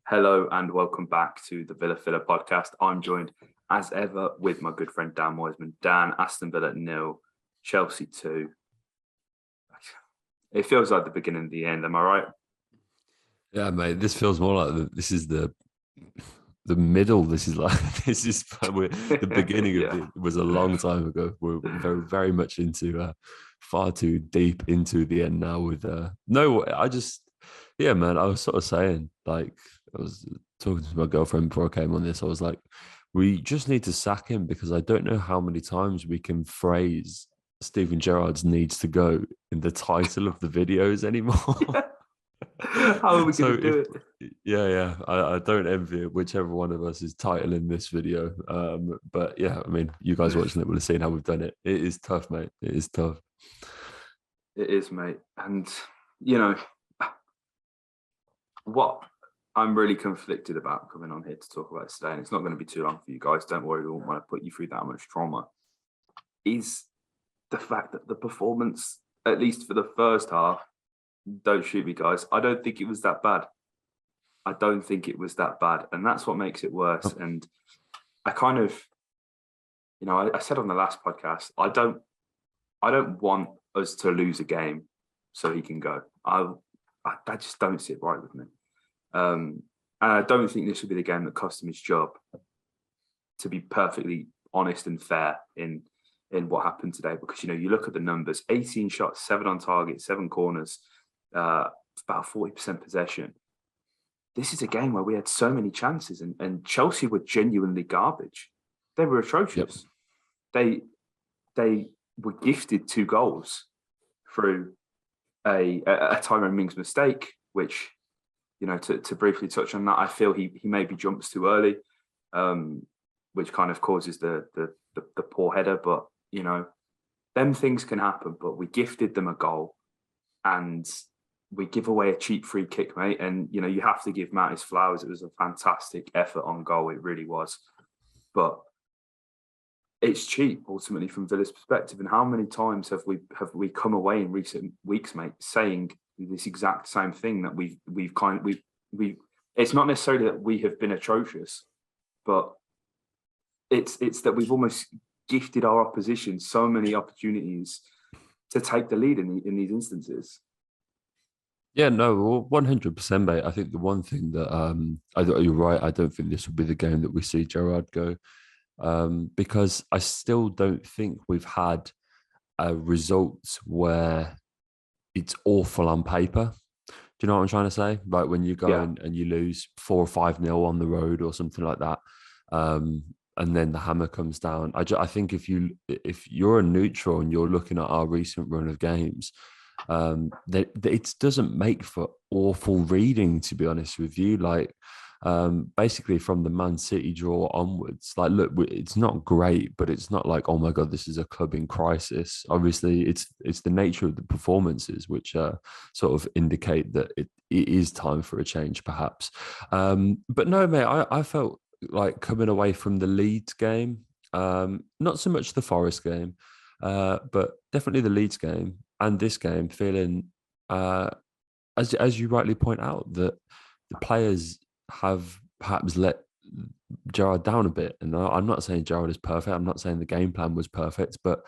Hello and welcome back to the Villa Filler podcast. I'm joined as ever with my good friend Dan Wiseman. Dan, Aston Villa 0, Chelsea 2. It feels like the beginning of the end, am I right? Yeah, mate. This feels more like this is the middle. This is like the beginning of Yeah, it was a long time ago. We're very much into far too deep into the end now. With no, I just yeah, man. I was sort of saying like I was talking to my girlfriend before I came on this. I was like, we just need to sack him because I don't know how many times we can phrase Steven Gerrard's needs to go in the title of the videos anymore. yeah. How are we going So to do if it? yeah, I don't envy whichever one of us is titling this video. But yeah, I mean, you guys watching it will have seen how we've done it. It is tough, mate. It is tough. It is, mate. And, you know, what I'm really conflicted about coming on here to talk about today, and it's not going to be too long for you guys. Don't worry, we won't want to put you through that much trauma, is the fact that the performance, at least for the first half, don't shoot me, guys, I don't think it was that bad. I don't think it was that bad. And that's what makes it worse. And I kind of, I said on the last podcast, I don't want us to lose a game so he can go. I just don't sit right with me. And I don't think this will be the game that cost him his job, to be perfectly honest and fair in what happened today. Because, you look at the numbers, 18 shots, 7 on target, 7 corners, about 40% possession. This is a game where we had so many chances and Chelsea were genuinely garbage. They were Yep. atrocious. They were gifted 2 goals through a Tyrone Mings mistake, which, to briefly touch on that, I feel he maybe jumps too early, which kind of causes the poor header. But, them things can happen, but we gifted them a goal and we give away a cheap free kick, mate. And, you have to give Matt his flowers. It was a fantastic effort on goal. It really was. But it's cheap, ultimately, from Villa's perspective. And how many times have we come away in recent weeks, mate, saying this exact same thing, that we've it's not necessarily that we have been atrocious, but it's that we've almost gifted our opposition so many opportunities to take the lead in these instances. Yeah, no, 100%, mate. I think the one thing that you're right. I don't think this will be the game that we see Gerrard go, because I still don't think we've had results where it's awful on paper. Do you know what I'm trying to say? Like when you go Yeah, and you lose 4 or 5-0 on the road or something like that, and then the hammer comes down. I think if you're a neutral and you're looking at our recent run of games, that it doesn't make for awful reading, to be honest with you. Like, basically from the Man City draw onwards, like, look, it's not great, but it's not like, oh my god, this is a club in crisis. Obviously, it's the nature of the performances which sort of indicate that it is time for a change, perhaps. But no, mate, I felt like coming away from the Leeds game, not so much the Forest game, but definitely the Leeds game and this game, feeling, as you rightly point out, that the players have perhaps let Gerrard down a bit. And I'm not saying Gerrard is perfect. I'm not saying the game plan was perfect, but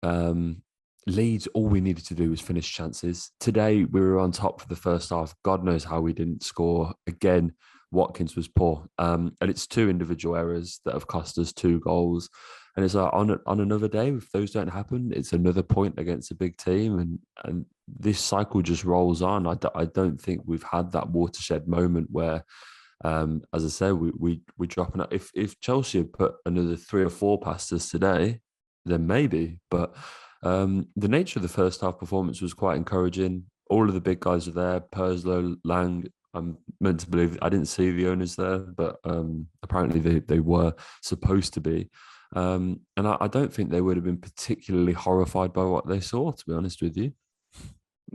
um, Leeds, all we needed to do was finish chances. Today, we were on top for the first half. God knows how we didn't score. Again, Watkins was poor. And it's 2 individual errors that have cost us 2 goals. And it's like on another day, if those don't happen, it's another point against a big team. And this cycle just rolls on. I don't think we've had that watershed moment where, as I said, we're dropping out. If Chelsea had put another 3 or 4 past us today, then maybe. But the nature of the first half performance was quite encouraging. All of the big guys are there. Perslow, Lang. I'm meant to believe, I didn't see the owners there, but apparently they were supposed to be. And I don't think they would have been particularly horrified by what they saw, to be honest with you.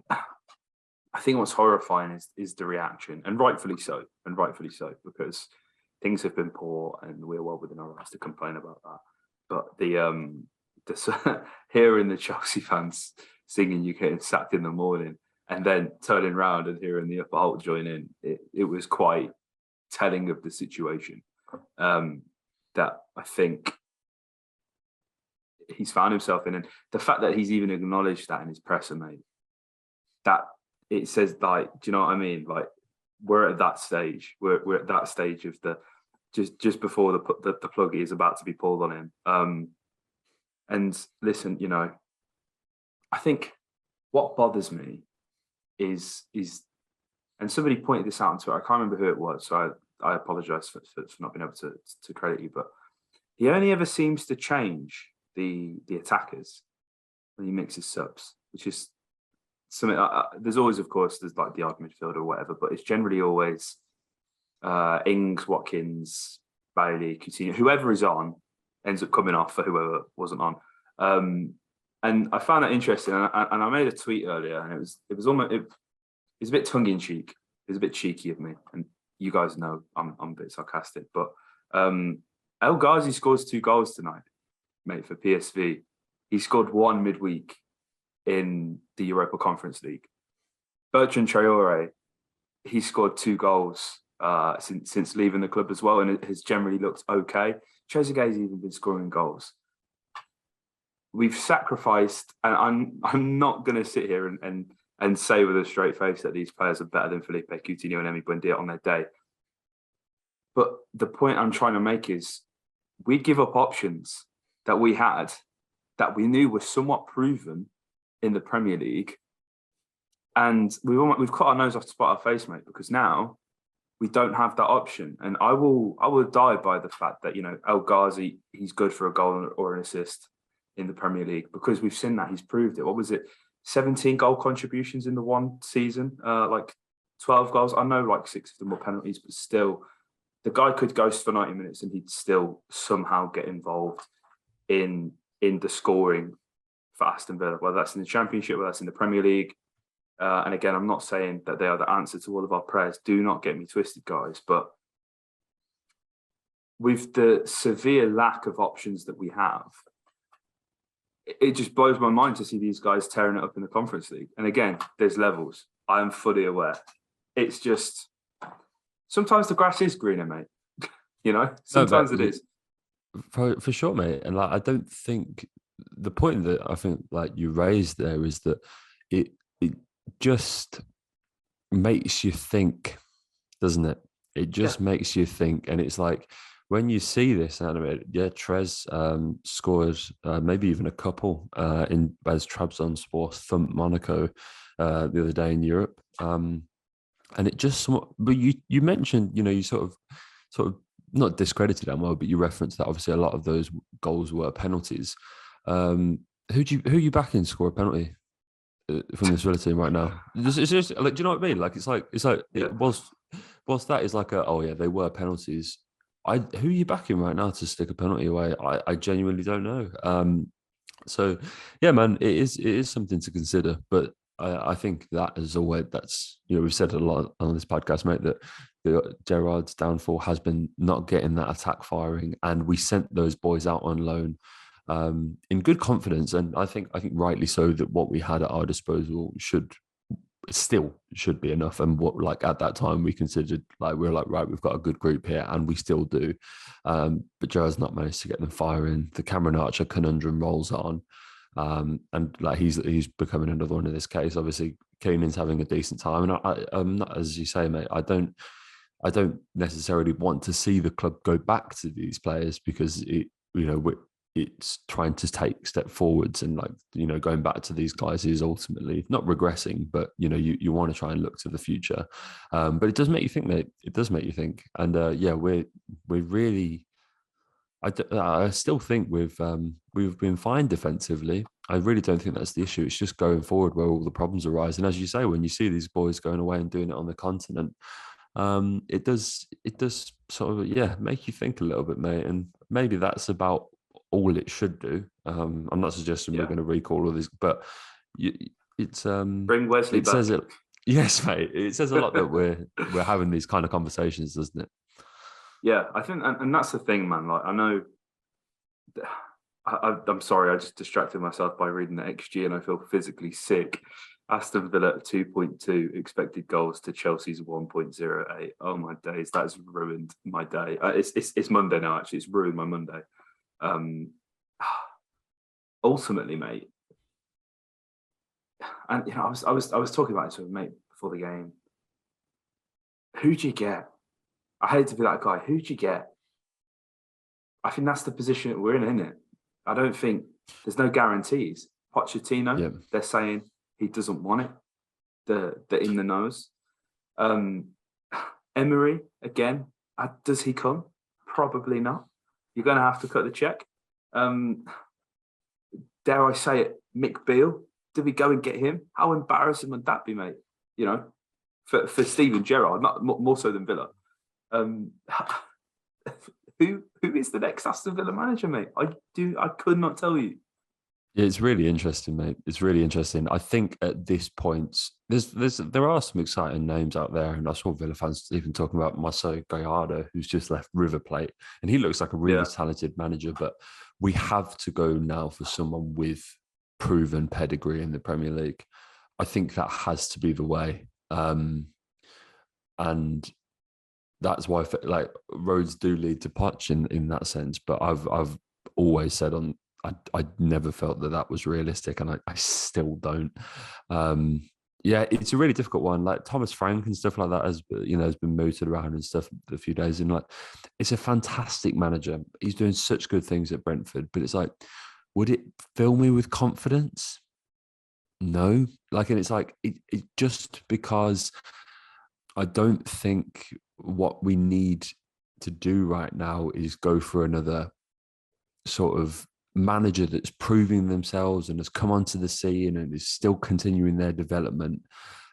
I think what's horrifying is the reaction, and rightfully so, because things have been poor, and we're well within our rights to complain about that. But hearing the Chelsea fans singing "You getting sacked in the morning," and then turning around and hearing the upper Holte join in, it was quite telling of the situation that I think he's found himself in. And the fact that he's even acknowledged that in his presser, mate, that it says, like, do you know what I mean? Like, we're at that stage. We're at that stage of the just before the plug is about to be pulled on him. And listen, you know, I think what bothers me is, and somebody pointed this out on Twitter. I can't remember who it was, so I apologise for not being able to credit you. But he only ever seems to change the attackers when he mixes subs, which is something. There's always, of course, there's like the odd midfielder or whatever, but it's generally always Ings, Watkins, Bailey, Coutinho, whoever is on ends up coming off for whoever wasn't on. And I found that interesting, and I made a tweet earlier, and it was a bit tongue in cheek. It was a bit cheeky of me, and you guys know I'm a bit sarcastic, but El Ghazi scores 2 goals tonight, mate, for PSV. He scored 1 midweek in the Europa Conference League. Bertrand Traore, he scored 2 goals since leaving the club as well, and it has generally looked okay. Trezeguet's even been scoring goals. We've sacrificed, and I'm not going to sit here and say with a straight face that these players are better than Felipe Coutinho and Emi Buendia on their day. But the point I'm trying to make is we give up options that we had that we knew were somewhat proven in the Premier League, and we've cut our nose off to spite our face, mate, because now we don't have that option. And I will die by the fact that, you know, El Ghazi, he's good for a goal or an assist in the Premier League, because we've seen that he's proved it. What was it? 17 goal contributions in the one season, like 12 goals. I know like 6 of them were penalties, but still, the guy could ghost for 90 minutes and he'd still somehow get involved in the scoring for Aston Villa, whether that's in the Championship, whether that's in the Premier League. And again, I'm not saying that they are the answer to all of our prayers. Do not get me twisted, guys. But with the severe lack of options that we have, it just blows my mind to see these guys tearing it up in the Conference League. And again, there's levels. I am fully aware. It's just, sometimes the grass is greener, mate. You know, sometimes it is. For sure, mate. And like, I don't think the point that I think like you raised there is that it just makes you think, doesn't it? It just makes you think. And it's like, when you see this animated, Trez scored maybe even a couple as Trabzonspor thumped Monaco the other day in Europe. And it just somewhat, but you mentioned, you know, you sort of not discredited them well, but you referenced that obviously a lot of those goals were penalties. Who you backing to score a penalty from this Villa team right now? It's just like, do you know what I mean? Like it's like it was that is like they were penalties. Who are you backing right now to stick a penalty away? I genuinely don't know. So yeah, man, it is something to consider. But I think that as always, that's, you know, we've said a lot on this podcast, mate, that Gerrard's downfall has been not getting that attack firing, and we sent those boys out on loan in good confidence, and I think rightly so, that what we had at our disposal should be enough. And what, like, at that time we considered, like, we were like, right, we've got a good group here, and we still do. But Gerrard's not managed to get them firing. The Cameron Archer conundrum rolls on. And like he's becoming another one in this case. Obviously, Keenan's having a decent time, and I'm not, as you say, mate. I don't necessarily want to see the club go back to these players, because it's trying to take a step forwards, and, like, you know, going back to these guys is ultimately not regressing, but, you know, you want to try and look to the future. But it does make you think, mate. It does make you think, and we're really. I still think we've been fine defensively. I really don't think that's the issue. It's just going forward where all the problems arise. And as you say, when you see these boys going away and doing it on the continent, it does sort of make you think a little bit, mate. And maybe that's about all it should do. I'm not suggesting we're going to recall all this, but it's bring Wesley back. Says it. Yes, mate. It says a lot that we're having these kind of conversations, doesn't it? Yeah, I think, and that's the thing, man. Like, I know, I'm sorry, I just distracted myself by reading the XG, and I feel physically sick. Aston Villa 2.2 expected goals to Chelsea's 1.08. Oh my days, that's ruined my day. It's Monday now. Actually, it's ruined my Monday. Ultimately, mate, and you know, I was talking about this with a mate before the game. Who'd you get? I hate to be that guy. Who'd you get? I think that's the position that we're in, isn't it? I don't think there's no guarantees. Pochettino, they're saying he doesn't want it. The in the nose. Emery again. Does he come? Probably not. You're going to have to cut the check. Dare I say it, Mick Beale? Did we go and get him? How embarrassing would that be, mate? You know, for Steven Gerrard, not more so than Villa. Who is the next Aston Villa manager, mate? I could not tell you. Yeah, it's really interesting, mate. It's really interesting. I think at this point, there are some exciting names out there, and I saw Villa fans even talking about Marcelo Gallardo, who's just left River Plate, and he looks like a really talented manager. But we have to go now for someone with proven pedigree in the Premier League. I think that has to be the way, and that's why roads do lead to Poch in that sense. But I've always said I never felt that was realistic, and I still don't. It's a really difficult one. Like Thomas Frank and stuff like that has been mooted around and stuff a few days. And like, it's a fantastic manager. He's doing such good things at Brentford, but it's like, would it fill me with confidence? No. And it's like it just because I don't think what we need to do right now is go for another sort of manager that's proving themselves and has come onto the scene and is still continuing their development.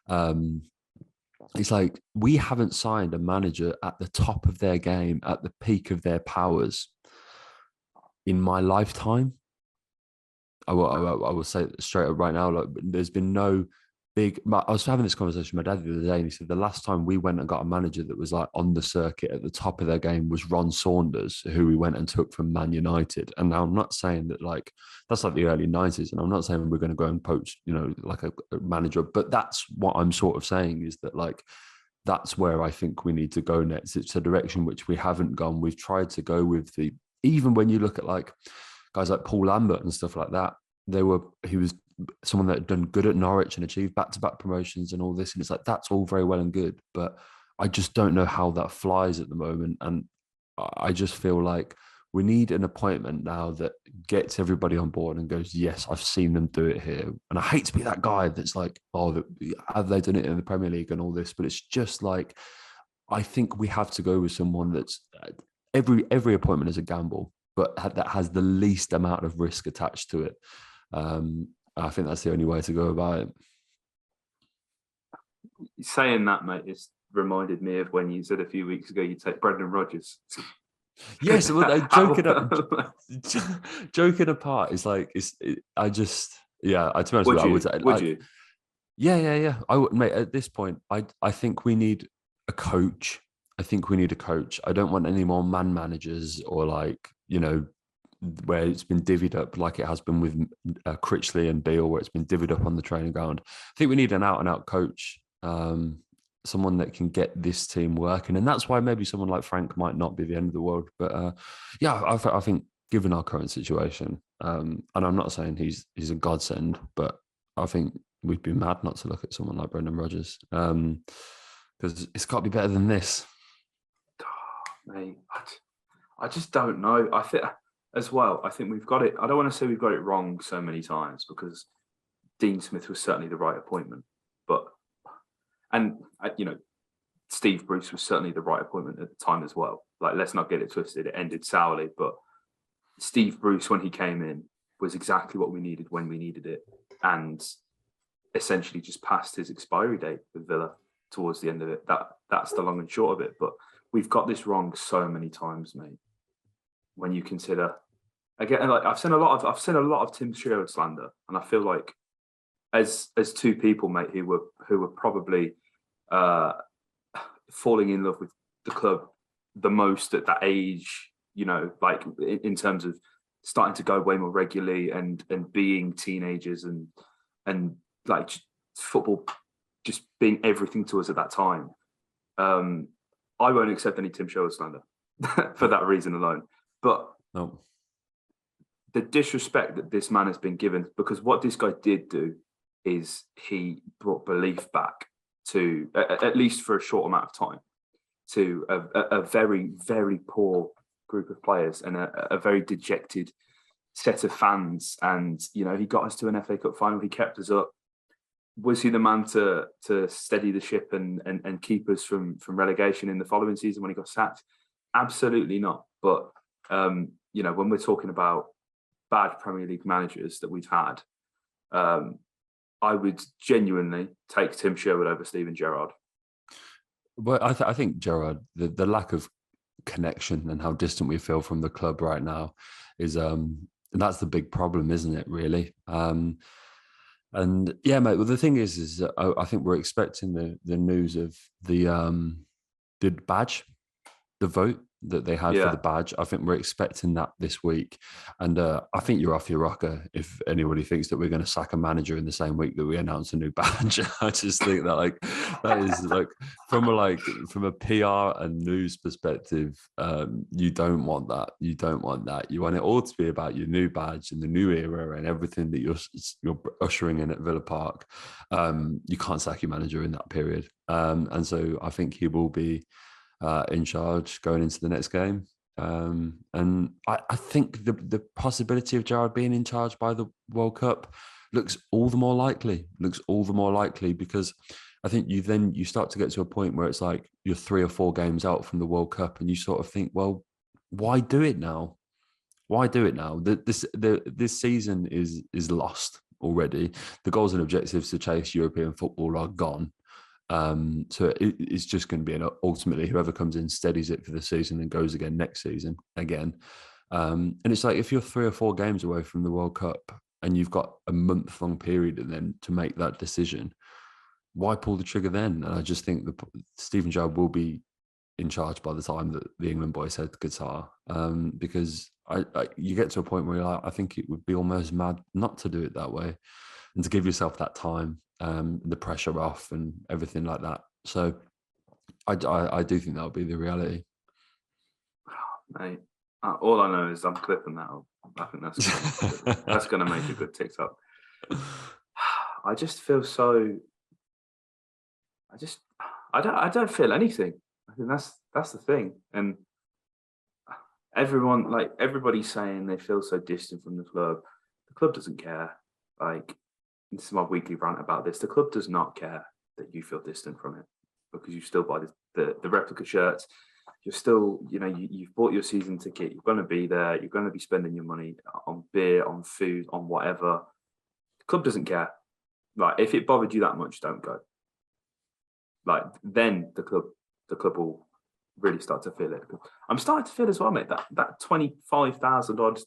It's like we haven't signed a manager at the top of their game, at the peak of their powers in my lifetime. I will say it straight up right now, like there's been no big. I was having this conversation with my dad the other day, and he said the last time we went and got a manager that was like on the circuit at the top of their game was Ron Saunders, who we went and took from Man United. And now I'm not saying that like that's like the early 90s, and I'm not saying we're going to go and poach, like a manager, but that's what I'm sort of saying is that like that's where I think we need to go next. It's a direction which we haven't gone. We've tried to go with even when you look at like guys like Paul Lambert and stuff like that, he was someone that had done good at Norwich and achieved back-to-back promotions and all this. And it's like, that's all very well and good, but I just don't know how that flies at the moment. And I just feel like we need an appointment now that gets everybody on board and goes, yes, I've seen them do it here. And I hate to be that guy that's like, oh, have they done it in the Premier League and all this? But it's just like, I think we have to go with someone that's every appointment is a gamble, but that has the least amount of risk attached to it. I think that's the only way to go about it. Saying that, mate, it's reminded me of when you said a few weeks ago you'd take Brendan Rodgers. Yes, well, joking apart, it's like I to be honest, would you? Yeah. I would, mate. At this point, I think we need a coach. I don't want any more man managers or like where it's been divvied up like it has been with Critchley and Beale, where it's been divvied up on the training ground. I think we need an out-and-out coach, someone that can get this team working. And that's why maybe someone like Frank might not be the end of the world. But I think given our current situation, and I'm not saying he's a godsend, but I think we'd be mad not to look at someone like Brendan Rodgers, because it's got to be better than this. Oh, mate, I just don't know. I think... As well, I think we've got it. I don't want to say we've got it wrong so many times because Dean Smith was certainly the right appointment, Steve Bruce was certainly the right appointment at the time as well. Like, let's not get it twisted. It ended sourly, but Steve Bruce, when he came in, was exactly what we needed when we needed it, and essentially just passed his expiry date with Villa towards the end of it. That's the long and short of it. But we've got this wrong so many times, mate. When you consider, again, like I've seen a lot of Tim Sherwood slander, and I feel like as two people, mate, who were probably falling in love with the club the most at that age, like in terms of starting to go way more regularly and being teenagers and like football just being everything to us at that time. I won't accept any Tim Sherwood slander for that reason alone. But no. The disrespect that this man has been given, because what this guy did do is he brought belief back to, at least for a short amount of time, to a very, very poor group of players and a very dejected set of fans. And, you know, he got us to an FA Cup final. He kept us up. Was he the man to steady the ship and keep us from relegation in the following season when he got sacked? Absolutely not. But, you know, when we're talking about bad Premier League managers that we've had, I would genuinely take Tim Sherwood over Steven Gerrard. Well, I think Gerrard, the lack of connection and how distant we feel from the club right now is that's the big problem, isn't it? Really. And yeah, mate. Well, the thing is I think we're expecting the news of the badge, the vote that they had for the badge. I think we're expecting that this week, and I think you're off your rocker if anybody thinks that we're going to sack a manager in the same week that we announce a new badge. I just think that that is from a PR and news perspective, you don't want that. You don't want that. You want it all to be about your new badge and the new era and everything that you're ushering in at Villa Park. You can't sack your manager in that period, and so I think he will be in charge going into the next game. And I think the possibility of Gerrard being in charge by the World Cup looks all the more likely, because I think you start to get to a point where it's like you're 3 or 4 games out from the World Cup and you sort of think, well, why do it now? Why do it now? This season is lost already. The goals and objectives to chase European football are gone. So it's just going to be ultimately whoever comes in steadies it for the season and goes again next season again. And it's like if you're 3 or 4 games away from the World Cup and you've got a month-long period and then to make that decision, why pull the trigger then? And I just think Steven Gerrard will be in charge by the time that the England boys head Qatar, because you get to a point where I think it would be almost mad not to do it that way and to give yourself that time. The pressure off and everything like that. So I do think that would be the reality. Mate, all I know is I'm clipping that up. I think that's going to make a good TikTok. I just feel so. I don't feel anything. I think that's the thing. And everybody's saying they feel so distant from the club. The club doesn't care. This is my weekly rant about this. The club does not care that you feel distant from it because you still buy the replica shirts. You're still, you've bought your season ticket. You're going to be there. You're going to be spending your money on beer, on food, on whatever. The club doesn't care. If it bothered you that much, don't go. Then the club will really start to feel it. I'm starting to feel as well, mate, that 25,000 odd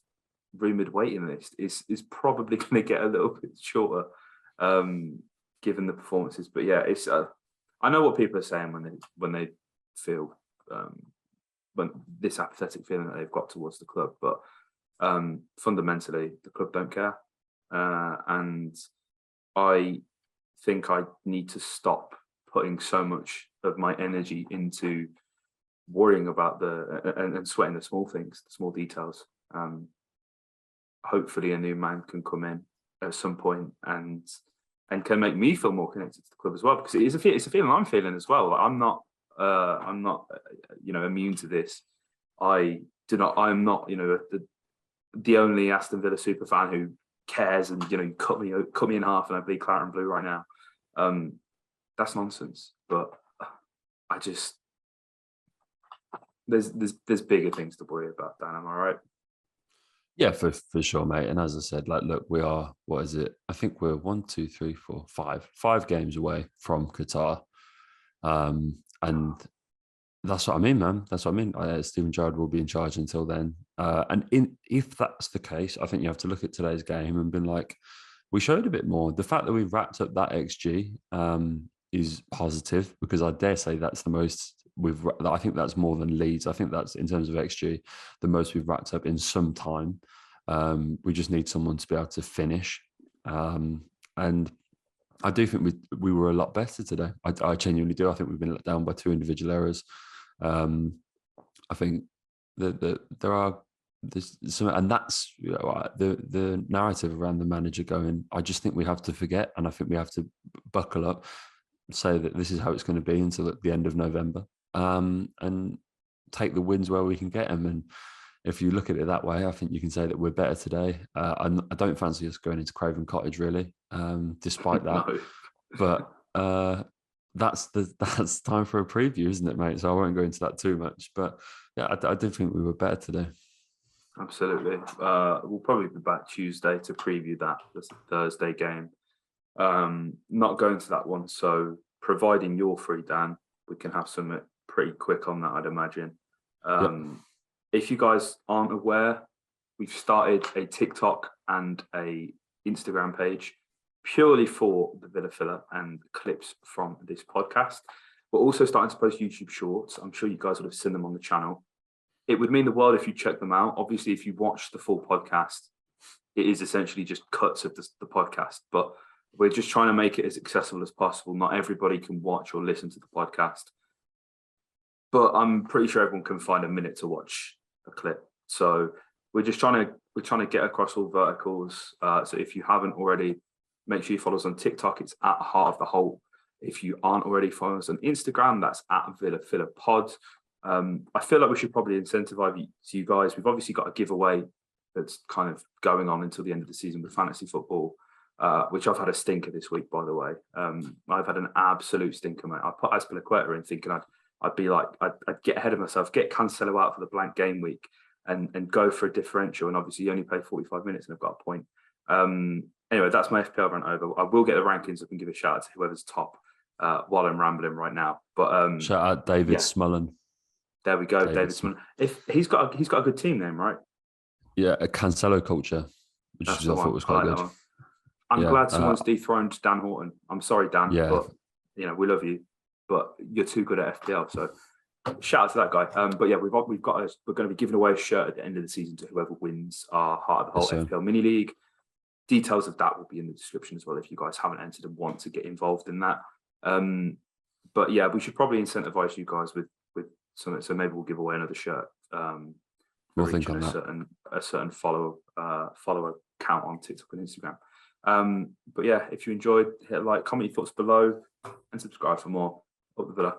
rumoured waiting list is probably going to get a little bit shorter, given the performances. But yeah, it's I know what people are saying when they feel when this apathetic feeling that they've got towards the club, but fundamentally the club don't care, and I think I need to stop putting so much of my energy into worrying about and sweating the small things, the small details. Hopefully a new man can come in at some point and can make me feel more connected to the club as well, because it's a feeling I'm feeling as well. I'm not immune to this. I'm not the only Aston Villa super fan who cares and cut me in half and I bleed claret and blue right now. That's nonsense. But I just there's bigger things to worry about, Dan. Am I right? Yeah, for sure, mate. And as I said, look, we are, what is it? I think we're 1, 2, 3, 4, 5 games away from Qatar. And that's what I mean, man. That's what I mean. Steven Gerrard will be in charge until then. If that's the case, I think you have to look at today's game and been like, we showed a bit more. The fact that we've wrapped up that XG is positive, because I dare say that's the most I think that's more than Leeds. I think that's, in terms of XG, the most we've wrapped up in some time. We just need someone to be able to finish. And I do think we were a lot better today. I genuinely do. I think we've been let down by 2 individual errors. I think that there are there's some, and that's the narrative around the manager going. I just think we have to forget, and I think we have to buckle up, say that this is how it's going to be until at the end of November, and take the wins where we can get them. And if you look at it that way, I think you can say that we're better today. I don't fancy us going into Craven Cottage really, despite that. No. But that's time for a preview, isn't it, mate? So I won't go into that too much. But yeah, I did think we were better today. Absolutely. We'll probably be back Tuesday to preview that this Thursday game. Not going to that one. So providing you're free, Dan, we can have some pretty quick on that, I'd imagine. If you guys aren't aware, we've started a TikTok and a Instagram page purely for the Villa Filler and clips from this podcast. We're also starting to post YouTube shorts. I'm sure you guys would have seen them on the channel. It would mean the world if you check them out. Obviously, if you watch the full podcast, it is essentially just cuts of the podcast, but we're just trying to make it as accessible as possible. Not everybody can watch or listen to the podcast, but I'm pretty sure everyone can find a minute to watch a clip. So we're trying to get across all verticals. So if you haven't already, make sure you follow us on TikTok. It's at Heart of the Holte. If you aren't already following us on Instagram, that's at Villa Filler Pod. I feel like we should probably incentivize you guys. We've obviously got a giveaway that's kind of going on until the end of the season with fantasy football, which I've had a stinker this week, by the way. I've had an absolute stinker, mate. I put Azpilicueta in thinking I'd be like, I'd get ahead of myself, get Cancelo out for the blank game week and go for a differential. And obviously you only play 45 minutes and I've got a point. Anyway, that's my FPL run over. I will get the rankings up and give a shout out to whoever's top while I'm rambling right now. But shout out David Smullen. There we go, David Smullen. If he's got a good team name, right? Yeah, a Cancelo culture, which I thought was quite good. I'm glad someone's dethroned Dan Horton. I'm sorry, Dan, but we love you, but you're too good at FPL. So shout out to that guy. But yeah, we're going to be giving away a shirt at the end of the season to whoever wins our Heart of the Holte FPL mini league. Details of that will be in the description as well if you guys haven't entered and want to get involved in that. But yeah, we should probably incentivize you guys with something. So maybe we'll give away another shirt. We'll think on that. A certain follower count on TikTok and Instagram. But yeah, if you enjoyed, hit like, comment your thoughts below, and subscribe for more. Up the Villa.